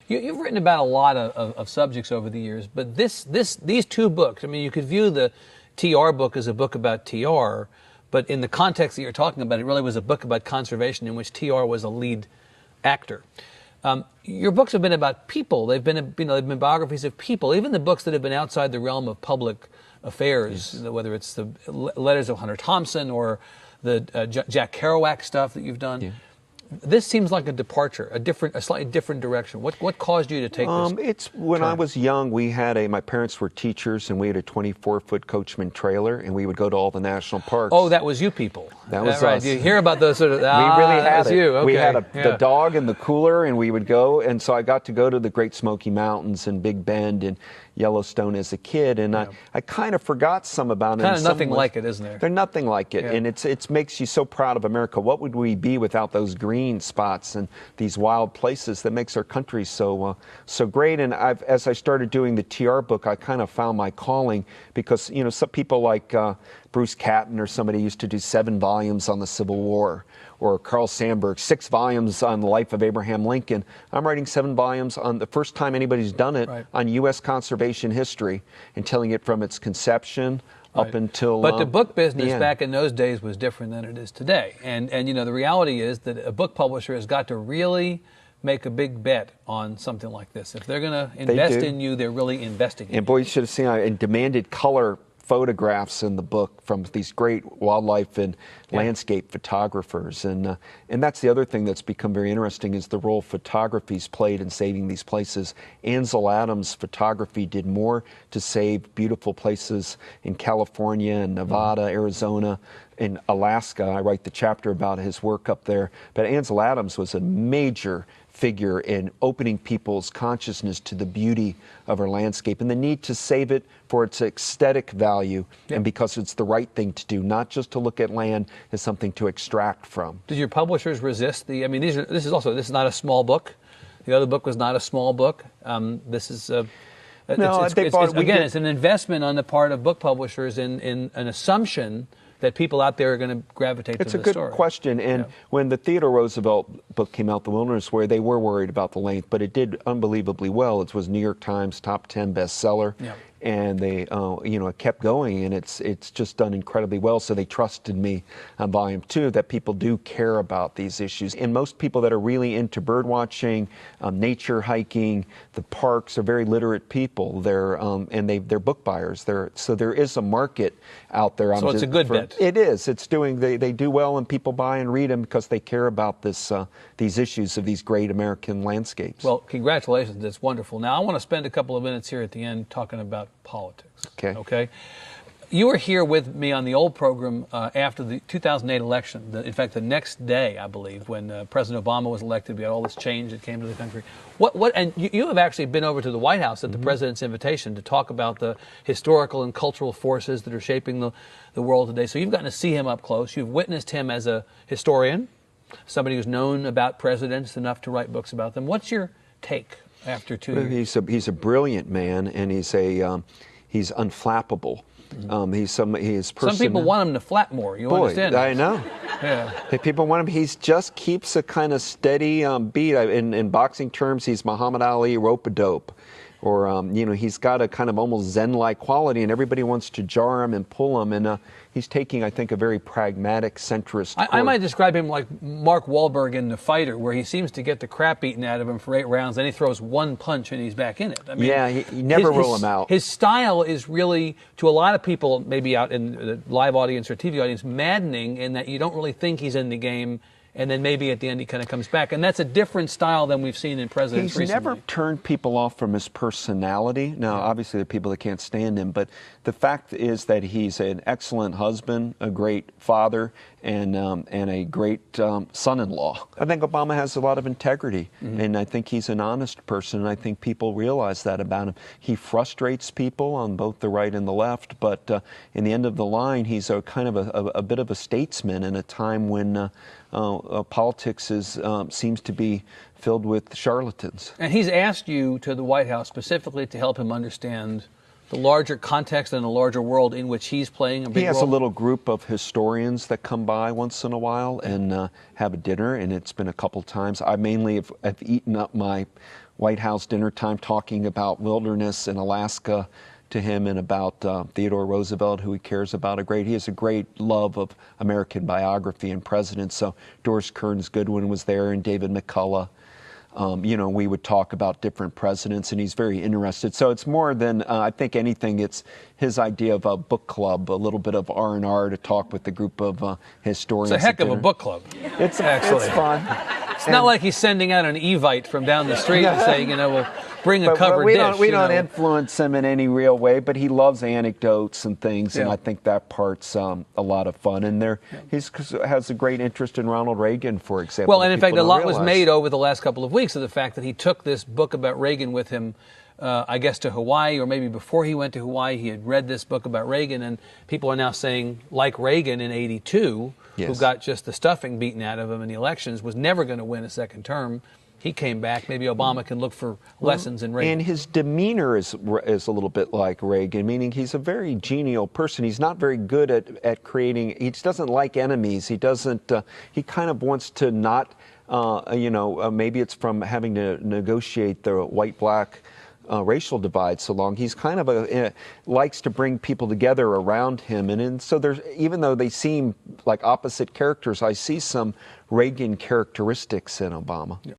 You've written about a lot of subjects over the years, but these two books, I mean, you could view the TR book as a book about TR, but in the context that you're talking about, it really was a book about conservation in which TR was a lead actor. Your books have been about people. They've been, they've been biographies of people. Even the books that have been outside the realm of public affairs, yes, whether it's the letters of Hunter Thompson or the Jack Kerouac stuff that you've done. Yeah. This seems like a departure, a slightly different direction. What caused you to take this? It's when I was young, we had my parents were teachers, and we had a 24-foot Coachman trailer, and we would go to all the national parks. Oh, that was you people. That was right. us. You hear about those sort of? We really had it. You. Okay. We had the dog in the cooler, and we would go. And so I got to go to the Great Smoky Mountains and Big Bend and Yellowstone as a kid, and I kind of forgot some about it. Kind of nothing like it, isn't there? They're nothing like it, and it makes you so proud of America. What would we be without those green spots and these wild places that makes our country so great? And as I started doing the TR book, I kind of found my calling because some people like Bruce Catton or somebody used to do 7 volumes on the Civil War, or Carl Sandburg, 6 volumes on the life of Abraham Lincoln. I'm writing 7 volumes on the first time anybody's done it, right, on U.S. conservation history and telling it from its conception up until. But the book business back in those days was different than it is today. And the reality is that a book publisher has got to really make a big bet on something like this. If they're going to invest in you, they're really investing in you. And boy, you should have seen, I demanded color photographs in the book from these great wildlife and landscape photographers, and that's the other thing that's become very interesting is the role photography's played in saving these places. Ansel Adams' photography did more to save beautiful places in California and Nevada, Arizona, in Alaska. I write the chapter about his work up there, but Ansel Adams was a major figure in opening people's consciousness to the beauty of our landscape and the need to save it for its aesthetic value and because it's the right thing to do, not just to look at land as something to extract from. Did your publishers resist the? I mean, this is not a small book. The other book was not a small book. This is it's an investment on the part of book publishers in an assumption that people out there are going to gravitate to the story. It's a good question, and when the Theodore Roosevelt book came out, The Wilderness Way, they were worried about the length, but it did unbelievably well. It was New York Times top 10 bestseller, and they, it kept going, and it's just done incredibly well. So they trusted me on volume 2 that people do care about these issues, and most people that are really into bird watching, nature hiking, the parks are very literate people. They're book buyers. So there is a market out there. So it's a good bet. It is. It's doing. They do well, and people buy and read them because they care about these issues of these great American landscapes. Well, congratulations. It's wonderful. Now, I want to spend a couple of minutes here at the end talking about politics. Okay. You were here with me on the old program after the 2008 election. In fact, the next day, I believe, when President Obama was elected, we had all this change that came to the country. And you have actually been over to the White House at the president's invitation to talk about the historical and cultural forces that are shaping the world today. So you've gotten to see him up close. You've witnessed him as a historian, somebody who's known about presidents enough to write books about them. What's your take after 2 years? He's a brilliant man, and he's unflappable. Some people want him to flap more. You understand? I know. People want him. He just keeps a kind of steady beat. In boxing terms, he's Muhammad Ali rope-a-dope. Or, he's got a kind of almost Zen-like quality, and everybody wants to jar him and pull him. And he's taking, I think, a very pragmatic, centrist course. I might describe him like Mark Wahlberg in The Fighter, where he seems to get the crap beaten out of him for 8 rounds, then he throws one punch and he's back in it. I mean, he never rule him out. His style is really, to a lot of people, maybe out in the live audience or TV audience, maddening in that you don't really think he's in the game. And then maybe at the end he kind of comes back. And that's a different style than we've seen in presidents recently. He's never turned people off from his personality. Now, obviously, there are people that can't stand him. But the fact is that he's an excellent husband, a great father, and a great son-in-law. I think Obama has a lot of integrity. And I think he's an honest person. And I think people realize that about him. He frustrates people on both the right and the left. But in the end of the line, he's a kind of a bit of a statesman in a time when politics seems to be filled with charlatans. And he's asked you to the White House specifically to help him understand the larger context and the larger world in which he's playing a big role. He has a little group of historians that come by once in a while and have a dinner, and it's been a couple times. I mainly have eaten up my White House dinner time talking about wilderness in Alaska to him, and about Theodore Roosevelt, who he cares about he has a great love of American biography and presidents. So Doris Kearns Goodwin was there, and David McCullough. You know, we would talk about different presidents, and he's very interested. So it's more than, I think, anything, it's his idea of a book club, a little bit of R&R to talk with a group of historians. It's a heck of a book club. It's fun. It's not like he's sending out an Evite from down the street and saying, you know, we'll bring a covered dish. We don't influence him in any real way, but he loves anecdotes and things, and I think that part's a lot of fun. And he has a great interest in Ronald Reagan, for example. Well, and in fact, a lot was made over the last couple of weeks of the fact that he took this book about Reagan with him, I guess, to Hawaii, or maybe before he went to Hawaii, he had read this book about Reagan, and people are now saying, like Reagan in '82, who got just the stuffing beaten out of him in the elections, was never going to win a second term. He came back. Maybe Obama can look for lessons in Reagan. And his demeanor is a little bit like Reagan, meaning he's a very genial person. He's not very good at creating. He doesn't like enemies. He doesn't. He kind of wants to not. Maybe it's from having to negotiate the white-black racial divide so long. He's kind of likes to bring people together around him, and so there's, even though they seem like opposite characters, I see some Reagan characteristics in Obama.